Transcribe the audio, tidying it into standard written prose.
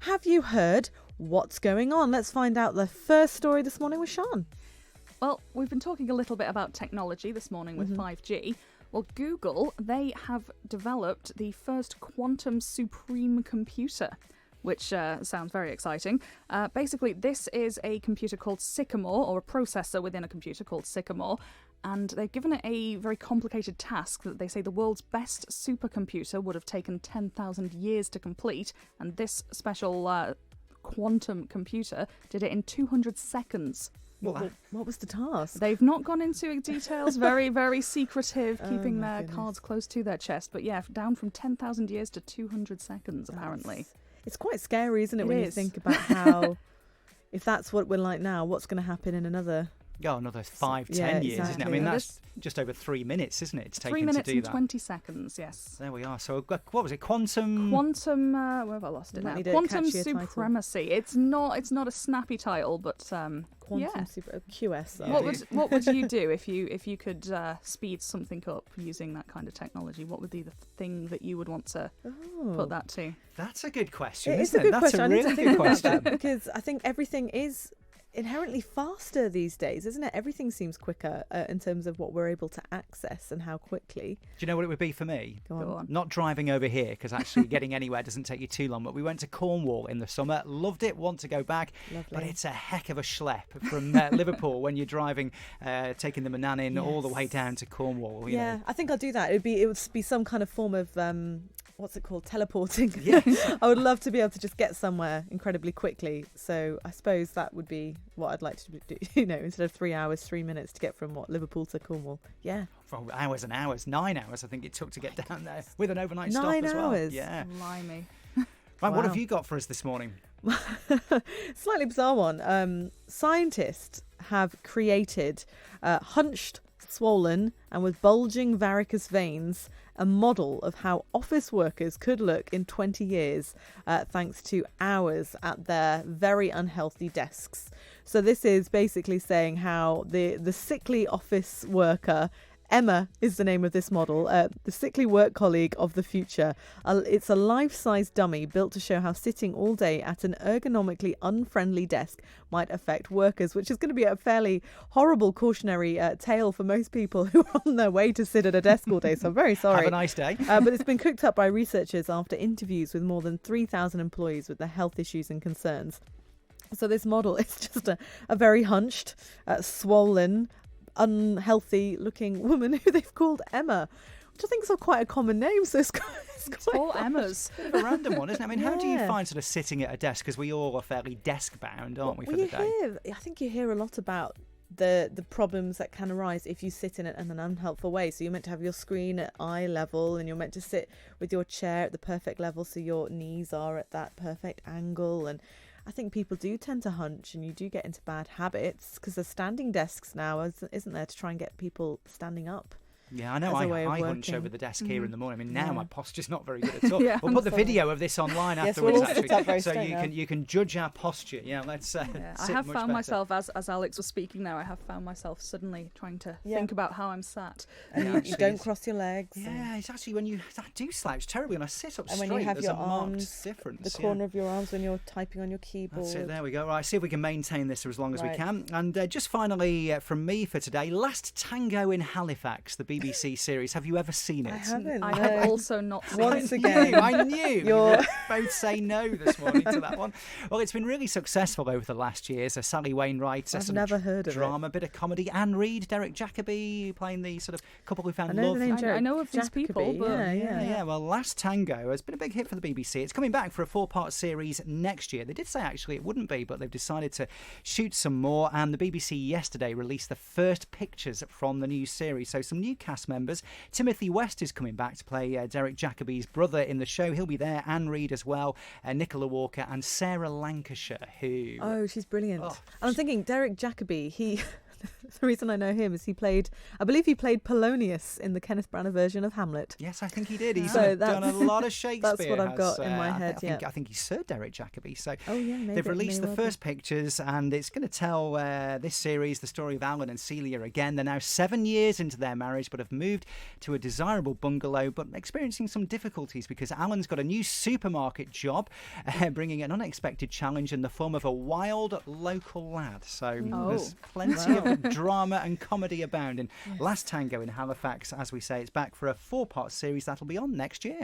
have you heard what's going on? Let's find out the first story this morning with Sian. Well, we've been talking a little bit about technology this morning with 5G. Well, Google, they have developed the first quantum supreme computer, which sounds very exciting. Basically, this is a computer called Sycamore, or a processor within a computer called Sycamore, and they've given it a very complicated task that they say the world's best supercomputer would have taken 10,000 years to complete, and this special quantum computer did it in 200 seconds. What was the task? They've not gone into details, very, very secretive, keeping their cards close to their chest. But yeah, down from 10,000 years to 200 seconds, apparently. It's quite scary, isn't it, when you is. think about how, if that's what we're like now, what's going to happen in another... Oh, another 5-10 years, isn't it? I mean, that's just over 3 minutes, isn't it? It's taken 3 minutes to do and that. 20 seconds, yes. There we are. So, what was it? Quantum... Where have I lost it now? Quantum supremacy. It's not a snappy title, but QS. Though. What would you do if you could speed something up using that kind of technology? What would be the thing that you would want to put that to? That's a good question, It's isn't a good That's question. a I need really to think good about question. that, because I think everything is inherently faster these days, isn't it? Everything seems quicker in terms of what we're able to access and how quickly. Do you know what it would be for me? Go on. Not driving over here, because actually getting anywhere doesn't take you too long. But we went to Cornwall in the summer, loved it, want to go back. Lovely. But it's a heck of a schlep from Liverpool when you're driving, taking the Manannan all the way down to Cornwall. You know. I think I'll do that. It would be some kind of form of what's it called? Teleporting. Yes. I would love to be able to just get somewhere incredibly quickly. So I suppose that would be what I'd like to do. You know, instead of 3 hours, 3 minutes to get from Liverpool to Cornwall. Yeah. For hours and hours, 9 hours I think it took to get down there with an overnight stop 9 as well. hours? Yeah. Blimey. Right, what have you got for us this morning? Slightly bizarre one. Scientists have created hunched, swollen and with bulging varicose veins, a model of how office workers could look in 20 years thanks to hours at their very unhealthy desks. So this is basically saying how the sickly office worker, Emma is the name of this model, the sickly work colleague of the future. It's a life-size dummy built to show how sitting all day at an ergonomically unfriendly desk might affect workers, which is going to be a fairly horrible cautionary tale for most people who are on their way to sit at a desk all day. So I'm very sorry. Have a nice day. But it's been cooked up by researchers after interviews with more than 3,000 employees with their health issues and concerns. So this model is just a very hunched, swollen, unhealthy looking woman who they've called Emma, which I think is quite a common name. So it's quite All Emmas. Bit of a random one, isn't it? I mean, how do you find sort of sitting at a desk? Because we all are fairly desk bound, aren't we, for the day? I think you hear a lot about the problems that can arise if you sit in it in an unhelpful way. So you're meant to have your screen at eye level, and you're meant to sit with your chair at the perfect level so your knees are at that perfect angle. And I think people do tend to hunch, and you do get into bad habits because there's standing desks now, isn't there, to try and get people standing up. Yeah, I know. I hunch over the desk here in the morning. I mean, now my posture's not very good at all. Yeah, we'll put the video of this online afterwards, we'll all sit up very so straight you can judge our posture. Yeah, let's. I have found myself, as Alex was speaking now, I have found myself suddenly trying to think about how I'm sat. And you don't cross your legs. Yeah, it's actually when I do slouch terribly, and I sit up and straight. when you have there's your a marked arms, difference. the corner of your arms when you're typing on your keyboard. That's it. There we go. Right, see if we can maintain this for as long as we Right. can. And just finally, from me for today, Last Tango in Halifax, the BBC series. Have you ever seen it? I haven't. I have also not seen Once it. again. I knew. You both say no this morning to that one. Well, it's been really successful over the last years. Sally Wainwright, I've sort never of heard of drama, bit of comedy. Anne Reid, Derek Jacobi playing the sort of couple who found I know love. the name I know of these Jacobi, people, but yeah. Well, Last Tango has been a big hit for the BBC. It's coming back for a 4-part series next year. They did say actually it wouldn't be, but they've decided to shoot some more. And the BBC yesterday released the first pictures from the new series. So some new cast members. Timothy West is coming back to play Derek Jacobi's brother in the show. He'll be there. Anne Reid as well. Nicola Walker and Sarah Lancashire, who... Oh, she's brilliant. And I'm thinking Derek Jacobi, The reason I know him is I believe he played Polonius in the Kenneth Branagh version of Hamlet. Yes, I think he did. He's So done a lot of Shakespeare. That's what I've got in my head. I think he's Sir Derek Jacobi. So oh yeah, maybe, they've released the maybe first pictures, and it's going to tell this series the story of Alan and Celia again. They're now 7 years into their marriage, but have moved to a desirable bungalow, but experiencing some difficulties because Alan's got a new supermarket job, bringing an unexpected challenge in the form of a wild local lad. So there's plenty of drama and comedy abounding. Last Tango in Halifax, as we say, it's back for a 4-part series that'll be on next year.